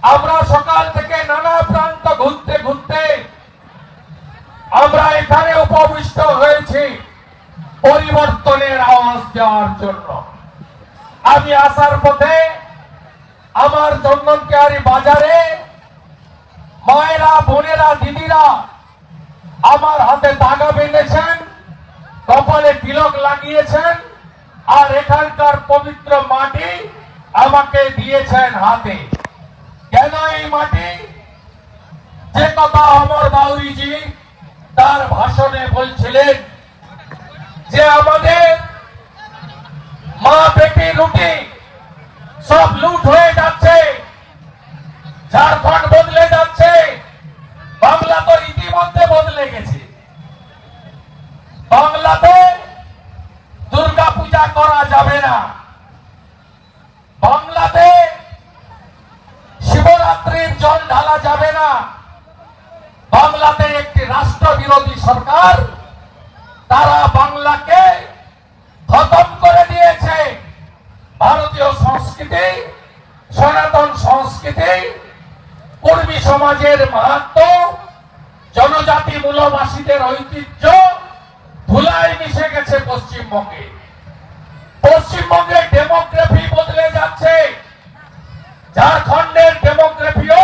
আমরা সকাল থেকে নানা প্রান্ত ঘুরতে ঘুরতে আমরা এখানে উপবিষ্ট হয়েছি পরিবর্তনের আওয়াজ দেওয়ার জন্য। আমি আসার পথে আমার চন্দনকিয়ারি বাজারে মায়েরা, বোনেরা, দিদিরা আমার হাতে দাগা বেঁধেছেন, কপালে তিলক লাগিয়েছেন, আর এখানকার পবিত্র মাটি আমাকে দিয়েছেন হাতে। কেন এই মাটি? যে কথা অমর বাউরিজি তার ভাষণে বলছিলেন যে আমাদের মা পেটি রুটি সব লুট হয়ে যাচ্ছে, ঝাড়খণ্ড বদলে যাচ্ছে, বাংলা তো ইতিমধ্যে বদলে গেছে। বাংলাতে দুর্গা পূজা করা যাবে না, বাংলাতে শিবরাত্রির জল ঢালা যাবে না। বাংলাতে একটি রাষ্ট্র বিরোধী সরকার, তারা বাংলাকে খতম করে দিয়েছে। ভারতীয় সংস্কৃতি, সনাতন সংস্কৃতি, কর্মী সমাজের মাহাত্ম, জনজাতি মূলবাসীদের ঐতিহ্য ধুলায় মিশে গেছে পশ্চিমবঙ্গে। পশ্চিমবঙ্গের ডেমোগ্রাফি বদলে যাচ্ছে, ঝাড়খণ্ডের ডেমোগ্রাফিও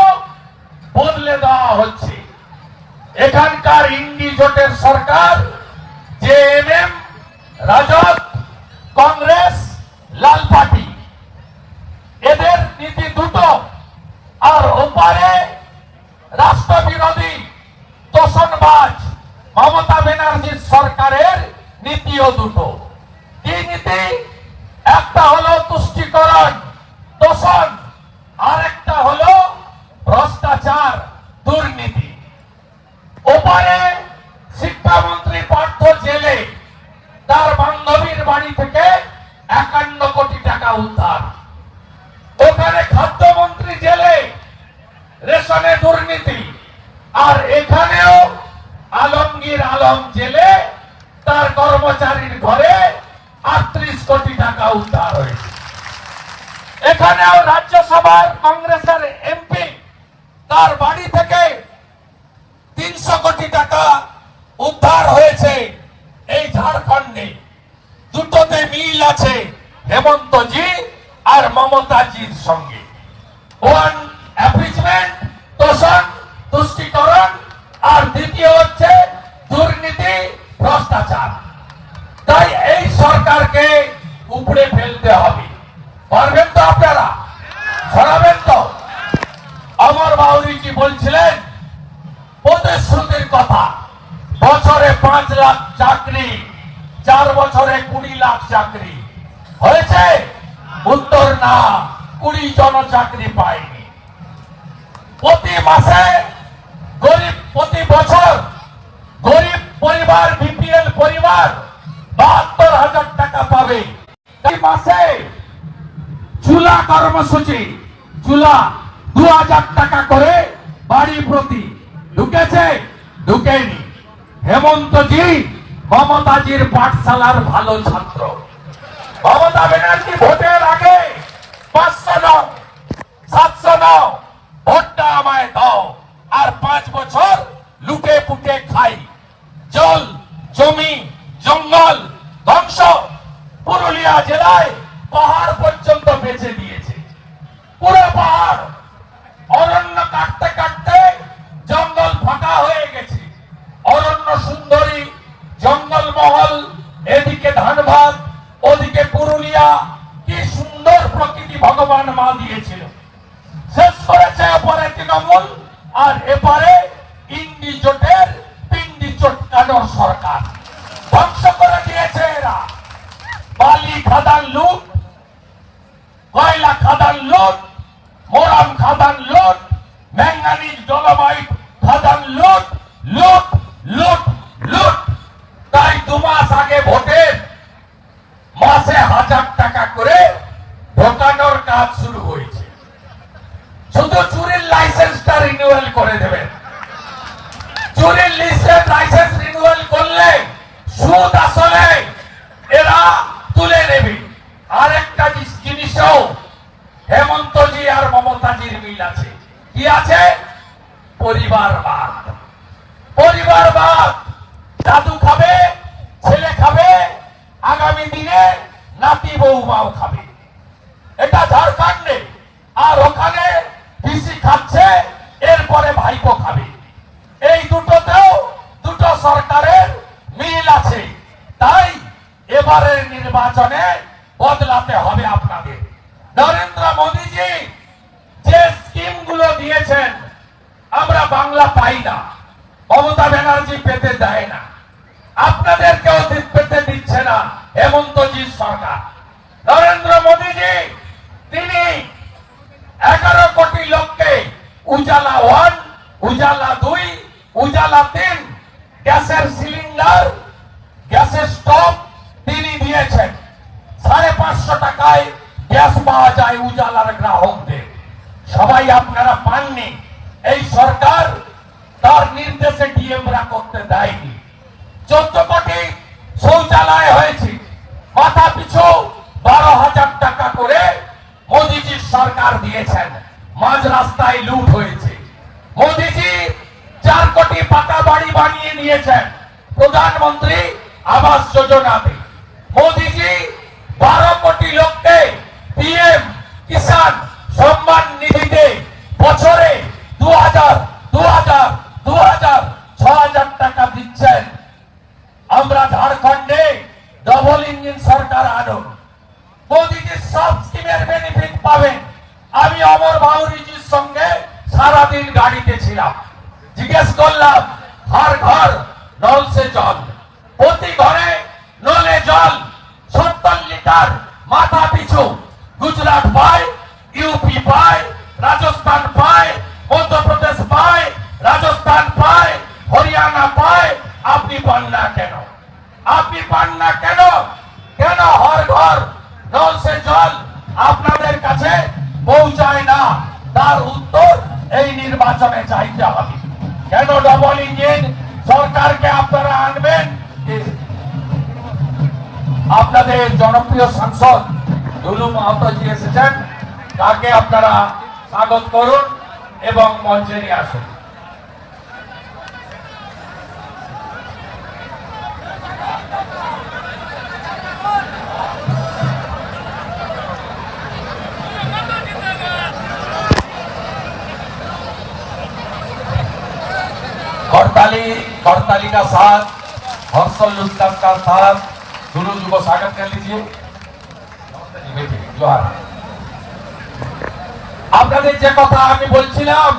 বদলে দেওয়া হচ্ছে। এখানকার ইন্ডি জোটের সরকার, জেএমএম, রাজদ, কংগ্রেস, লাল পার্টি, এদের নীতি দুটো, আর ওপারে রাষ্ট্রবিরোধী তোষণবাজ মমতা ব্যানার্জির সরকারের নীতিও দুটো। কি নীতি? একটা হলো তুষ্টিকরণ, তোষণ, আর একটা হলো ভ্রষ্টাচার, দুর্নীতি। ওপারে শিক্ষামন্ত্রী পার্থ জেলে, তার বান্ধবীর বাড়ি থেকে 51 কোটি টাকা উদ্ধার। ওখানে খাদ্যমন্ত্রী জেলে, রেশনে দুর্নীতি। আর এখানেও আলমগীর আলম জেলে, তার কর্মচারীর ঘরে 38 কোটি টাকা উদ্ধার হয়েছে। এখানেও রাজ্যসভার কংগ্রেসের এমপি, তার বাড়ি থেকে 300 কোটি টাকা উদ্ধার হয়েছে। এই ঝাড়খণ্ডে দুটোতে মিল আছে হেমন্তজি আর মমতাজির সঙ্গে। ওয়ান অ্যাপিজমেন্ট, তোষণ, তুষ্টিকরণ, আর দ্বিতীয় হচ্ছে দুর্নীতি, ভ্রষ্টাচার। তাই এই সরকারকে উপড়ে ফেলতে হবে। পারবেন তো আপনারা? সরাবেন তো? অমর বাউরিজি বলছিলেন প্রতিশ্রুতির কথা, বছরে 5 লাখ চাকরি, 4 বছরে 20 লাখ চাকরি হয়েছে? উত্তর না, 20 জন চাকরি পায়নি। প্রতি মাসে গরিব, প্রতি বছর গরিব পরিবার, বিপিএল পরিবার 72,000 টাকা পাবে। এই মাসে চুলা কর্মসূচি, চুলা 2000 টাকা করে বাড়ি প্রতি ঢুকেছে? ঢুকেনি। হেমন্তজি মমতাজির পাঠশালার ভালো ছাত্র। মমতা ব্যানার্জি ভোটের আগে 500 নাও, 700 নাও, ভোটটা আমায় দাও, আর 5 বছর লুটে পুটে খাই। জল, জমি, জঙ্গল ধ্বংস। পুরুলিয়া জেলায় পাহাড় পর্যন্ত বেঁচে দিয়েছে। পুরো পাহাড়, অরণ্য কাটতে কাটতে জঙ্গল ফাঁকা হয়ে গেছে। অরণ্য সুন্দরী, জঙ্গলমহল, এদিকে ধানবাদ, ওদিকে পুরুলিয়া, কি সুন্দর প্রকৃতি ভগবান মা দিয়েছিল। শেষ করেছে এপারে তৃণমূল, আর এপারে ইন্ডি জোটের পিন্ডি চটকানোর সরকার। ধ্বংস করে দিয়েছে এরা। বালি খাদান লুট, কয়লা খাদান লুট, মোরাম খাদান লুট, ম্যাঙ্গানিজ ডলোমাইট খাদান লুট, লুট, লুট, লুট। তাই 2 মাস আগে ভোটের মাসে 1000 টাকা করে ঢোকানোর কাজ শুরু হয়েছে। শুধু চুরির লাইসেন্সটা রিনিউয়াল করে দেবেন। চুরির লাইসেন্স রিনিউয়াল করলে সুদ আসলে এরা তুলে নেবে। আরেকটা জিনিসও হেমন্তজি আর মমতাজির মিল আছে। কি আছে? পরিবারবাদ। পরিবারবাদ। দাদু খাবে, ছেলে খাবে, আগামী দিনে নাতি বৌমাও খাবে। এটা ঝাড়খণ্ডে। আর ওখানে পিসি খাচ্ছে, এরপরে ভাইপো খাবে। এই দুটোতেও দুটো সরকারের মিল আছে। তাই এবারের নির্বাচনে বদলাতে হবে আপনাদের। নরেন্দ্র মোদীজি যে স্কিমগুলো দিয়েছেন আমরা বাংলা পাই না, মমতা ব্যানার্জি পেতে দেয় না, আপনাদেরকেও পেতে দিচ্ছে না হেমন্তজির সরকার। নরেন্দ্র মোদীজি তিনি 11 কোটি লোককে উজালা 1, উজালা 2, উজালা 3 গ্যাসের সিলিন্ডার, গ্যাসের স্টোভ তিনি দিয়েছেন। 550 টাকায় গ্যাস পাওয়া যায় উজালার গ্রাহকদের। সবাই আপনারা পাননি। এই সরকার তার নির্দেশে ডিএমরা করতে দেয়নি। 14 কোটি শৌচালয় হয়েছে, মাথা পিছু 12,000 টাকা করে মোদীজির সরকার দিয়েছেন। মাঝ রাস্তায় লুট হয়েছে। মোদীজি 4 কোটি পাকা বাড়ি বানিয়ে দিয়েছেন প্রধানমন্ত্রী আবাস যোজনাতে। মোদীজি 12 কোটি লোককে পিএম কিষাণ সম্মান নিধিতে বছরে 6,000 টাকা দিচ্ছেন। আমরা ঝাড়খণ্ডে ডবল ইঞ্জিন সরকার আনুন, মোদীজির সব স্কিমের বেনিফিট পাবেন। আমি অমর বাউরিজির সঙ্গে সারাদিন গাড়িতে ছিলাম, জিজ্ঞেস করলাম হর ঘর নল সে জল, প্রতি ঘরে নলে জল 70 লিটার মাথা পিছু। গুজরাট পায়, ইউপি পায়, রাজস্থান পায়, মধ্যপ্রদেশ পায়, রাজস্থান পায়, হরিয়ানা পায়। আপনি পান না কেন? আপনি পান না কেন? কেন হর ঘর নল সে জল আপনাদের কাছে পৌঁছায় না? তার উত্তর এই নির্বাচনে চাইতে হবে। কেন ডবল ইঞ্জিন সরকারকে আপনারা আনবেন? আপনাদের জনপ্রিয় সাংসদ দুলু মাহাতোজি এসেছেন, তাকে আপনারা স্বাগত করুন এবং মঞ্চে নিয়ে আসুন। हड़ताली का साथ, हर्षल लुस्कान का साथ दोनों को स्वागत कर लीजिए। जोहार। আপনাদের যে কথা আমি বলছিলাম,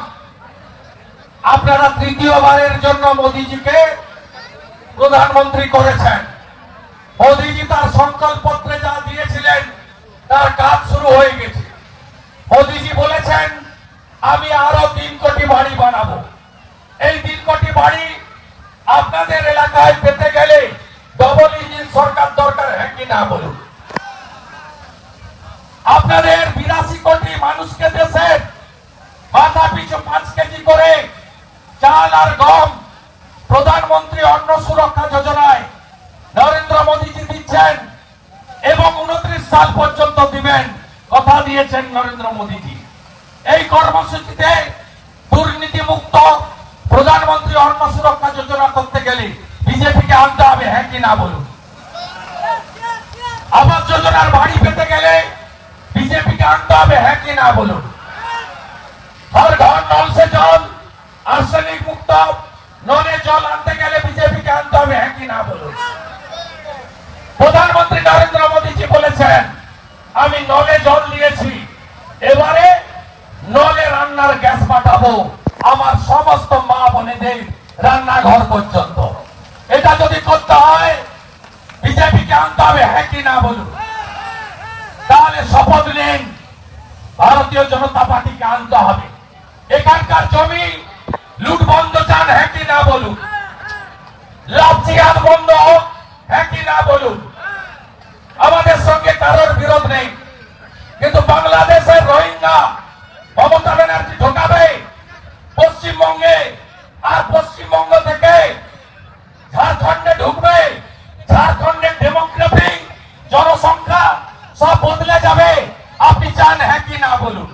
আপনারা তৃতীয়বারের জন্য মোদীজিকে প্রধানমন্ত্রী করেছেন। মোদীজি তার সংকল্পপত্রে যা দিয়েছিলেন তার কাজ শুরু হয়ে গেছে। মোদীজি বলেছেন আমি আরো 3 কোটি বাড়ি বানাবো। এই 3 কোটি বাড়ি আপনাদের এলাকায় পেতে গেলে ডবল ইঞ্জিন সরকার দরকার, হ্যাঁ কি না বলুন? আপনাদের 82 কোটি মানুষকে দেশে মাথা পিছু 5 কেজি করে চাল আর গম প্রধানমন্ত্রী অন্ন সুরক্ষা যোজনায় নরেন্দ্র মোদীজি দিচ্ছেন এবং 29 সাল পর্যন্ত দিবেন, কথা দিয়েছেন নরেন্দ্র মোদীজি। এই কর্মসূচিতে দুর্নীতি মুক্ত প্রধানমন্ত্রী অন্ন সুরক্ষা যোজনা করতে গেলে বিজেপিকে আনতে হবে, হ্যাঁ কি না বলুন? আবাস যোজনার বাড়ি পেতে গেলে বিজেপিকে আনতে হবে, হ্যাঁ কি না বলুন? হর ঘর নল সে জল, আর্সেনিক মুক্ত নলে জল আনতে গেলে বিজেপিকে আনতে হবে, হ্যাঁ কি না বলুন? প্রধানমন্ত্রী নরেন্দ্র মোদীজি বলেছেন আমি নলে জল দিয়েছি, এবারে নলে রান্নার গ্যাস পাঠাবো আমার সমস্ত মা বোনেদের রান্নাঘর পর্যন্ত। এটা যদি করতে হয় বিজেপিকে আনতে হবে, হ্যাঁ কি না বলুন? তাহলে শপথ নেন ভারতীয় জনতা পার্টিকে আনতে হবে। এখানকার জমি লুট বন্ধ চান, হ্যাঁ কি না বলুন? লাভজিহাদ বন্ধ হোক, হ্যাঁ কি না বলুন? আমাদের সঙ্গে কারোর বিরোধ নেই, কিন্তু বাংলাদেশের রোহিঙ্গা মমতা ব্যানার্জি ঢোকাবে পশ্চিমবঙ্গে, আর পশ্চিমবঙ্গ থেকে ঝাড়খণ্ডে ঢুকবে। ঝাড়খণ্ডের ডেমোগ্রাফি জনসংখ্যা সব বদলে যাবে। আপনি চান, হ্যাঁ কি না বলুন?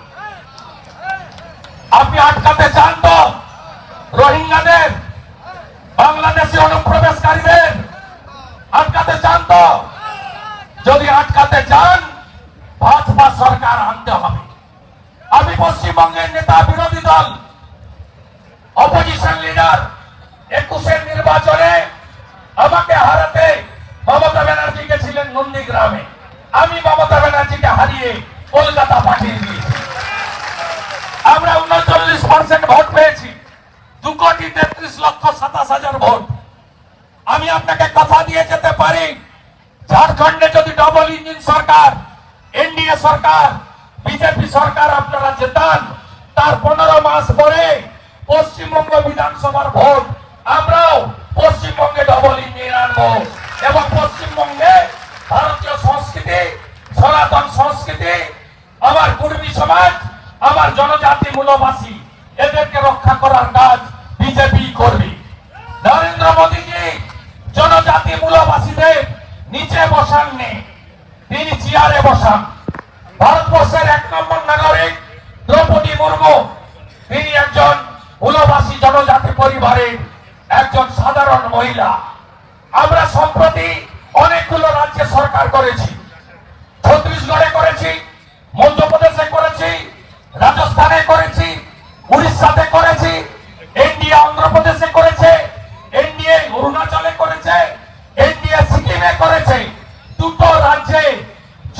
আপনি আটকাতে চান তো রোহিঙ্গাদের, বাংলাদেশি অনুপ্রবেশকারীদের আটকাতে চান তো? যদি আটকাতে চান ভাজপা সরকার আনতে হবে। আমি পশ্চিমবঙ্গের নেতা, বিরোধী দল, অপোজিশন লিডার 21-এর নির্বাচনে আমাকে হারাতে মমতা ব্যানার্জি গেছিলেন নন্দীগ্রামে। আমি মমতা ব্যানার্জিকে হারিয়ে কলকাতা পাঠিয়ে দিয়েছি। আমরা 39% ভোট পেয়েছি, 2,33,27,000 ভোট। আমি আপনাকে কথা দিয়ে যেতে পারি, ঝাড়খণ্ডে যদি ডবল ইঞ্জিন সরকার, এনডিএ সরকার, বিজেপি সরকার আপনারা জেতান, তার 15 মাস পরে পশ্চিমবঙ্গ বিধানসভার ভোট আমরাও পশ্চিমবঙ্গে ডবল ইঞ্জিন আনবো এবং পশ্চিমবঙ্গে ভারতীয় সংস্কৃতি, সনাতন সংস্কৃতি, আমার কুর্মী সমাজ, আমার জনজাতি মূলবাসী, এদেরকে রক্ষা করার কাজ বিজেপি করবে। নরেন্দ্র মোদীজি জনজাতি মূলবাসীদের নিচে বসান নেই, তিনি চেয়ারে বসান। ভারতবর্ষের 1 নম্বর নাগরিক দ্রৌপদী মুর্মু, তিনি একজন মূলবাসী জনজাতি পরিবারের একজন সাধারণ মহিলা। আমরা সম্প্রতি অনেকগুলো রাজ্যে সরকার করেছি, ছত্তিশগড়ে করেছি, মধ্যপ্রদেশে করেছি, রাজস্থানে করেছি, উড়িষ্যাতে করেছি, এনডিএ অন্ধ্রপ্রদেশে করেছে, এনডিএ অরুণাচলে করেছে, এনডিএ সিকিমে করেছে। দুটো রাজ্যে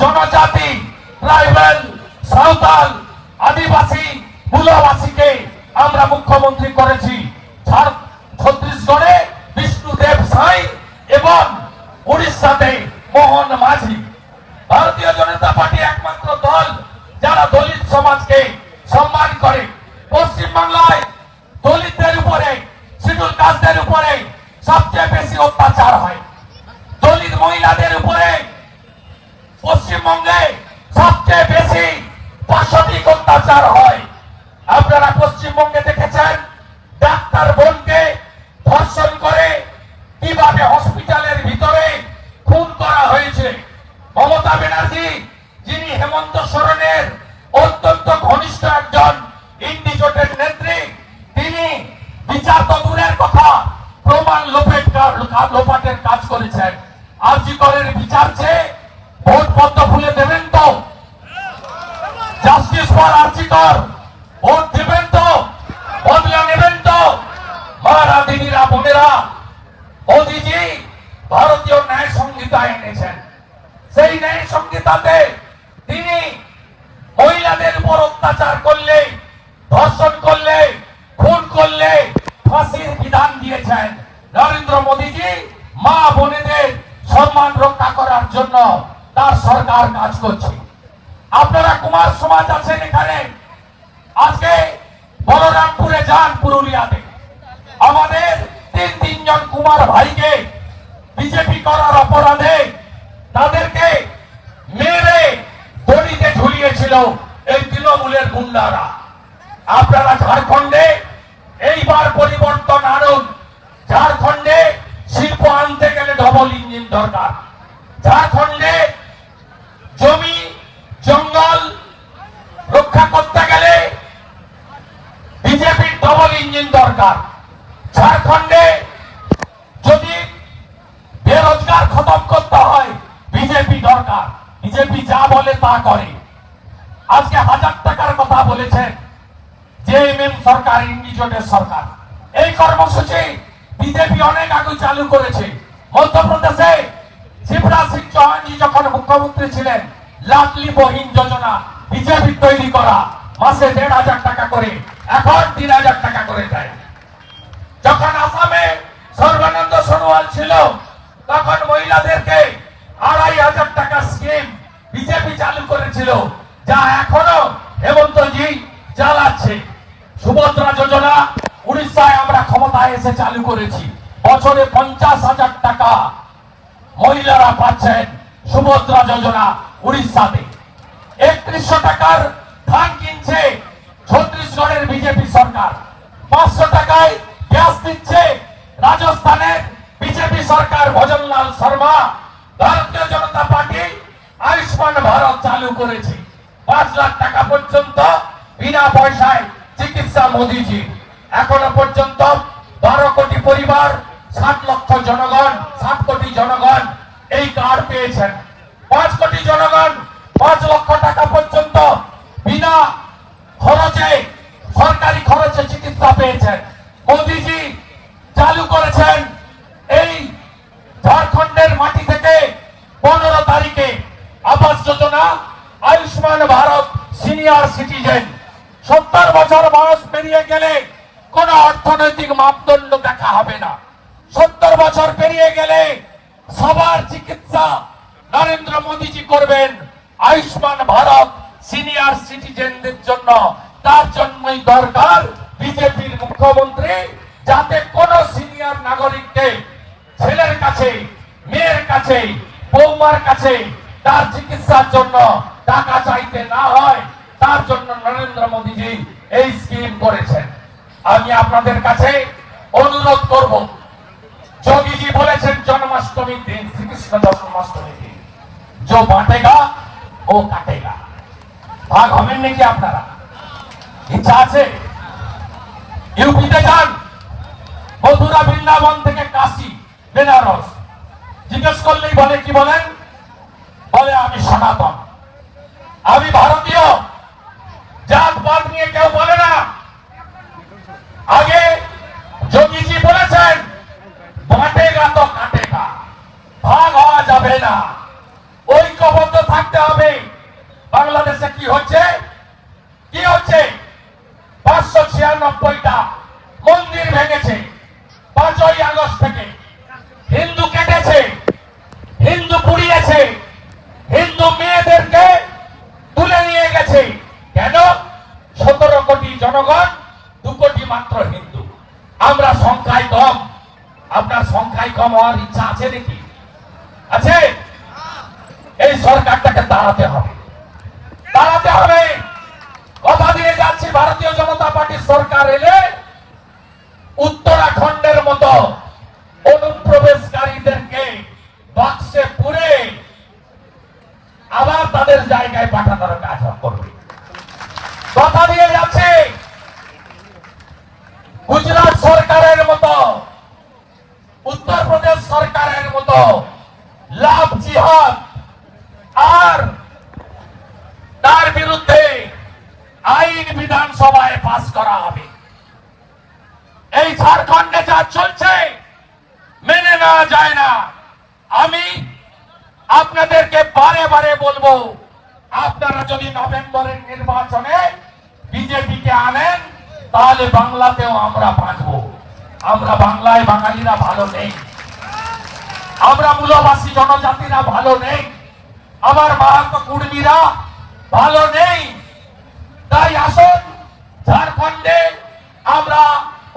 জনজাতি, ট্রাইবাল, সাঁওতাল, আদিবাসী, মূলবাসীকে আমরা মুখ্যমন্ত্রী করেছি। ছত্তিশগড়ে বিষ্ণুদেব সাই এবং উড়িষ্যাতে মোহন মাঝি। ভারতীয় জনতা পার্টি একমাত্র দল যারা দলিত সমাজকে সম্মান করে। পশ্চিমবাংলায় দলিতদের উপরে, শিডিউল কাস্টদের উপরে সবচেয়ে বেশি অত্যাচার হয়। দলিত মহিলাদের উপরে পশ্চিমবঙ্গে সবচেয়ে বেশি পাশবিক অত্যাচার হয়। আপনারা পশ্চিমবঙ্গে দেখেছেন ডাক্তার বোনকে ধর্ষণ করে কিভাবে হসপিটালের ভিতরে খুন করা হয়েছে। মমতা ব্যানার্জি, যিনি হেমন্ত সোরেনের অত্যন্ত ঘনিষ্ঠ একজন ইন্ডি জোটের নেত্রী, তিনি বিচার তো দূরের কথা, প্রমাণ লোপাটের কাজ করেছেন। আরজি করের বিচার চেয়ে ভোট পদ্ম ফুলে দেবেন তো? জাস্টিস ফর আরজি কর ভোট দেবেন তো? বদলা নেবেন তো? মারা দিদিরা, বোনেরা, মোদীজি ভারতীয় ন্যায় সংহিতা এনেছেন। সেই ন্যায় সংহিতাতে তিনি মহিলাদের উপর অত্যাচার করলে, ধর্ষণ করলে, খুন করলে ফাঁসির বিধান দিয়েছেন। নরেন্দ্র মোদীজি মা বোনেদের সম্মান রক্ষা করার জন্য তার সরকার কাজ করছে। আপনারা কুমার সমাজ আছেন এখানে, আজকে বলরামপুরে যান, পুরুলিয়াতে আমাদের তিনজন কুমার ভাইকে বিজেপি করার অপরাধে তাদেরকে মেরে দড়িতে ঝুলিয়েছিল এই তৃণমূলের গুন্ডারা। আপনারা ঝাড়খণ্ডে এইবার পরিবর্তন আনুন। ঝাড়খণ্ডে শিল্প আনতে গেলে ডবল ইঞ্জিন দরকার। ঝাড়খণ্ডে জমি জঙ্গল রক্ষা করতে গেলে বিজেপির ডবল ইঞ্জিন দরকার। ঝাড়খণ্ডে যদি বেরোজগার খতম করতে হয়, বিজেপি দরকার। বিজেপি যা বলে তা করে। আজকে 1000 টাকার কথা বলেছেন জেএমএম সরকার, ইন্ডি জোটের সরকার। এই কর্মসূচি বিজেপি অনেক আগে চালু করেছে। মধ্যপ্রদেশে শিবরাজ সিং চৌহানজি যখন মুখ্যমন্ত্রী ছিলেন, লাডলি বহিন যোজনা বিজেপি তৈরি করা, মাসে 1500 টাকা করে, এখন 3000 টাকা করে দেয়। যখন আসামে সর্বানন্দ সোনোয়াল ছিল, তখন মহিলাদেরকে 2500 টাকা স্কিম বিজেপি চালু করেছিল, যা এখনো হেমন্তজি চালাচ্ছে। সুভদ্রা যোজনা উড়িষ্যায় আমরা ক্ষমতায় এসে চালু করেছি। বছরে 50,000 টাকা মহিলারা পাচ্ছেন সুভদ্রা যোজনা উড়িষ্যাতে। 3100 টাকার ধান কিনছে ছত্তিশগড়ের বিজেপি সরকার। 500 টাকায় গ্যাস দিচ্ছে রাজস্থানের বিজেপি সরকার। ভজনলাল শর্মা, ভারতীয় জনতা পার্টি আয়ুষ্মান ভারত চালু করেছে। 5 লাখ টাকা পর্যন্ত বিনা পয়সায় চিকিৎসা মোদিজি। এখনো পর্যন্ত 12 কোটি পরিবার, 60 লক্ষ জনগণ, 7 কোটি জনগণ এই কার্ড পেয়েছেন। 5 কোটি জনগণ 5 লক্ষ টাকা পর্যন্ত বিনা খরচে, সরকারি খরচে চিকিৎসা পেয়েছেন। মোদিজি চালু করেছেন এই ঝাড়খণ্ডের মাটি থেকে 15 তারিখে আবাস যোজনা, আয়ুষ্মান ভারত সিনিয়র সিটিজেন। 70 বছর বয়স পেরিয়ে গেলে কোন অর্থনৈতিক মাপদণ্ড দেখা হবে না। 70 বছর পেরিয়ে গেলে সবার চিকিৎসা নরেন্দ্র মোদীজি করবেন আয়ুষ্মান ভারত সিনিয়র সিটিজেনদের জন্য। তার জন্যই দরকার বিজেপির মুখ্যমন্ত্রী, যাতে কোন সিনিয়র নাগরিককে ছেলের কাছে, মেয়ের কাছে, বৌমার কাছে তার চিকিৎসার জন্য টাকা চাইতে না হয়। তার জন্য নরেন্দ্র মোদীজি এই স্কিম করেছেন। আমি আপনাদের কাছে অনুরোধ করব, যোগীজি বলেছেন জন্মাষ্টমীর দিন, শ্রীকৃষ্ণ জন্মাষ্টমীর দিন, जो बांटेगा वो काटेगा। ভাগ হবেন নাকি আপনারা? ইচ্ছা আছে? ইউপিতে যান, মথুরা, বৃন্দাবন থেকে কাশী, বেনারস, জিজ্ঞেস করলেই বলে কি বলেন? বলে আমি সনাতন, আমি ভারতীয়। জাতপাত নিয়ে কেউ বলে না। আগে যোগীজি বলেছেন বাঁটেগা তো কাটেগা, ভাগ হওয়া যাবে না, ঐক্যবদ্ধ থাকতে হবে। বাংলাদেশে কি হচ্ছে? কি হচ্ছে? 596টা মন্দির ভেঙেছে 5ই আগস্ট থেকে। হিন্দু কেটেছে, হিন্দু পুড়িয়েছে, হিন্দু মেয়েদেরকে তুলে নিয়ে গেছে। কেন? 17 কোটি জনগণ, 2 কোটি মাত্র হিন্দু। আমরা সংখ্যায় কম। আপনার সংখ্যায় কম হওয়ার ইচ্ছা আছে নাকি? আছে? এই সরকারটাকে তাড়াতে হবে, তাড়াতে হবে। কথা দিয়ে যাচ্ছি, ভারতীয় জনতা পার্টির সরকার এলে উত্তরাখণ্ডের মতো অনুপ্রবেশকারীদেরকে বাক্সে পুরে আবার তাদের জায়গায় পাঠানোর কাজ করবে। কথা দিয়ে যাচ্ছে, গুজরাট সরকারের মতো, উত্তরপ্রদেশ সরকারের মতো লাভ জিহাদ আর তার বিরুদ্ধে আইন বিধানসভায় পাস করা হবে। এই ঝাড়খণ্ডে যা চলছে মেনে নেওয়া যায় না। আমি আপনাদেরকে বারে বারে বলবো, আপনারা যদি নভেম্বরের নির্বাচনে বিজেপিকে আনেন, তাহলে বাংলাতেও আমরা বাঁচবো। আমরা বাংলায় বাঙালিরা ভালো নেই, আমরা মূলবাসী জনজাতিরা ভালো নেই, আমার মাহাতো কুর্মীরা ভালো নেই। তাই আসুন ঝাড়খণ্ডে আমরা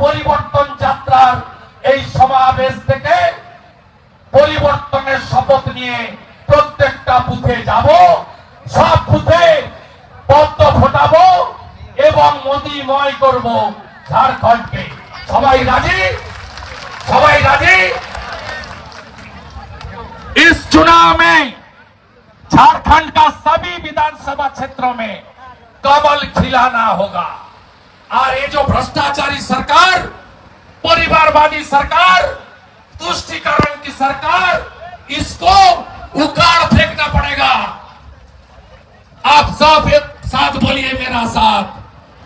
পরিবর্তন যাত্রার এই সমাবেশ থেকে পরিবর্তনের শপথ নিয়ে প্রত্যেকটা বুথে যাব, সব বুথে পদ্ম ফোটাবো এবং মোদীময় করব ঝাড়খণ্ডকে। সবাই রাজি? সবাই রাজি? इस चुनाव में झारखंड का सभी विधानसभा क्षेत्रों में कमल खिलाना होगा। और ये जो भ्रष्टाचारी सरकार, परिवारवादी सरकार, तुष्टीकरण की सरकार, इसको उखाड़ फेंकना पड़ेगा। आप सब एक साथ बोलिए मेरा साथ,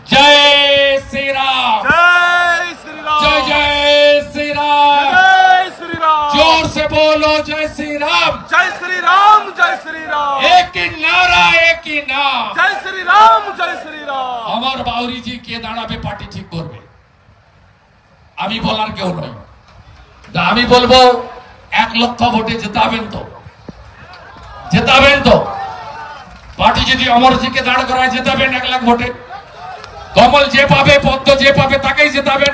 जय श्री राम, जय श्री राम, जय जय श्री राम, जय श्री राम, जोर से बोलो जय श्री राम, जय श्री राम, जय श्री राम, एक ही नारा, एक ही नाम। जय श्री राम, जय श्री राम। আমার বাউরিজি কে দাঁড়াবে পার্টি ঠিক করবে, আমি বলার কেউ নয়। আমি বলবো 1 লক্ষ ভোটে জেতাবেন তো, জেতাবেন তো। পার্টি যদি অমরজিকে দাঁড় করায় জেতাবেন 1 লাখ ভোটে। কমল যে পাবে, পদ্ম যে পাবে তাকেই জেতাবেন।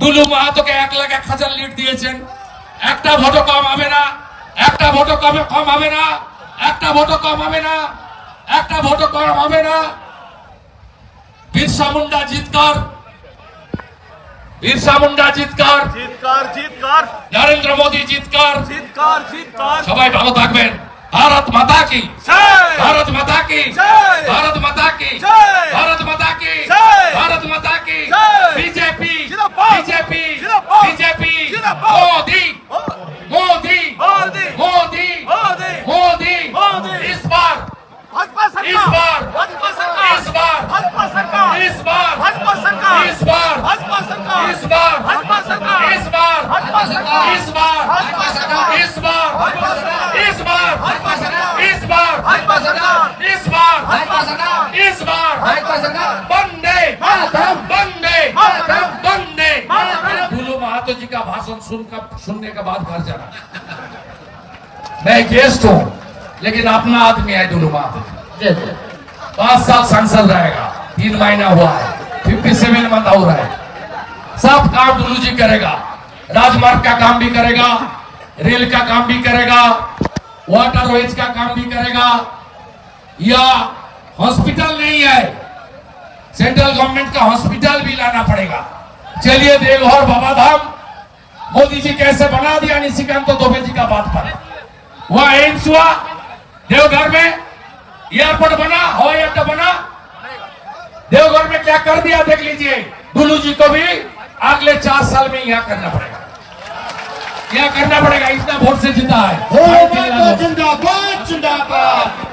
দুলু মাহাতোকে 1 লাখ 1,000 লিড দিয়েছেন, একটা ভোটও কম হবে না, একটা ভোটও কম হবে না, একটা ভোটও কম হবে না, একটা ভোটও কম হবে না। बिरसा मुंडा जीतकर, बिरसा मुंडा जीतकर, जीतकर जीतकर, नरेंद्र मोदी जीतकर, जीतकर जीतकर। সবাই ভালো থাকবেন। भारत माता की जय, भारत माता की जय, भारत माता की जय, भारत माता की जय। भारत सुनने के बाद घर जाना। मैं गेस्ट हूं, लेकिन अपना आदमी है दुलुमा। 5 साल सांसद रहेगा, 3 महीना हुआ है, 57 मंथ हो रहा है। सब काम दुलू जी करेगा, राजमार्ग का काम भी करेगा, रेल का काम भी करेगा, वाटरवेज का काम भी करेगा। या हॉस्पिटल नहीं है, सेंट्रल गवर्नमेंट का हॉस्पिटल भी लाना पड़ेगा। चलिए देवघर बाबा धाम मोदी जी कैसे बना दिया निशिकांत दुबे जी का बात पर। वह एम्स हुआ देवघर में, एयरपोर्ट बना, हवाई अड्डा बना देवघर में, क्या कर दिया देख लीजिए। दुलू जी को भी अगले 4 साल में यहाँ करना पड़ेगा, यहाँ करना पड़ेगा। इतना वोट से जीता है। जिंदाबाद जिंदाबाद।